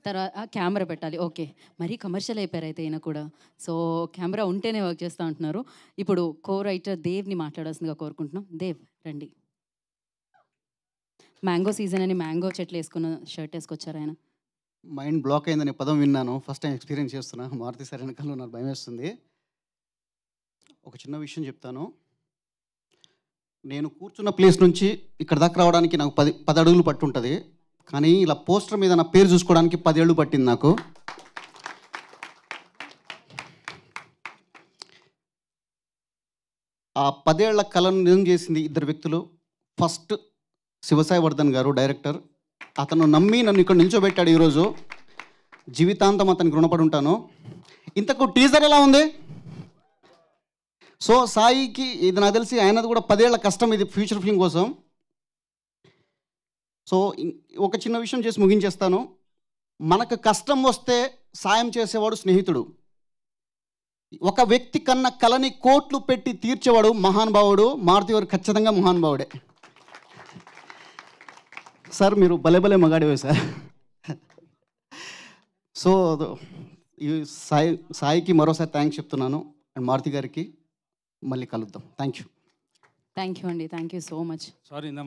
తర్వాత కెమెరా పెట్టాలి. ఓకే. మరీ కమర్షియల్ అయిపోయారు అయితే ఈయన కూడా. సో, కెమెరా ఉంటేనే వర్క్ చేస్తా అంటున్నారు. ఇప్పుడు కో రైటర్ దేవ్‌ని మాట్లాడాల్సిందిగా కోరుకుంటున్నాం. దేవ్ రండి. మ్యాంగో సీజన్ అని మ్యాంగో చెట్లేసుకున్న షర్ట్ ఏసుకొచ్చారు ఆయన. మైండ్ బ్లాక్ అయిందనే పదం విన్నాను. ఫస్ట్ టైం ఎక్స్‌పీరియన్స్ చేస్తున్నా. మారుతి సార్ వెనకాల నాకు భయమేస్తుంది. ఒక చిన్న విషయం చెప్తాను. నేను కూర్చున్న ప్లేస్ నుంచి ఇక్కడ దాకా రావడానికి నాకు 10 అడుగులు పట్టుంటది. కానీ ఇలా పోస్టర్ మీద నా పేరు చూసుకోవడానికి 10 ఏళ్ళు పట్టింది నాకు. ఆ 10 ఏళ్ల కలను నిజం చేసింది ఇద్దరు వ్యక్తులు. ఫస్ట్ శివసాయి వర్ధన్ గారు డైరెక్టర్. అతను నమ్మి నన్ను ఇక్కడ నిల్చోబెట్టాడు ఈరోజు. జీవితాంతం అతనికి రుణపడి ఉంటాను. ఇంతకు టీజర్ ఎలా ఉంది? సో సాయికి ఇది నాకు తెలిసి ఆయనది కూడా 10 ఏళ్ల కష్టం ఇది ఫ్యూచర్ ఫిల్మ్ కోసం. సో ఒక చిన్న విషయం చేసి ముగించేస్తాను. మనకు కష్టం వస్తే సాయం చేసేవాడు స్నేహితుడు. ఒక వ్యక్తి కన్నా కలని కోట్లు పెట్టి తీర్చేవాడు మహానుభావుడు. మారుతి గారు ఖచ్చితంగా మహానుభావుడే. సార్ మీరు భలే మగాడివే సార్. సో ఈ సాయికి మరోసారి థ్యాంక్స్ చెప్తున్నాను. అండ్ మారుతి గారికి మళ్ళీ కలుద్దాం. థ్యాంక్ యూ థ్యాంక్ యూ అండి. Thank you so much. Sorry ఇందా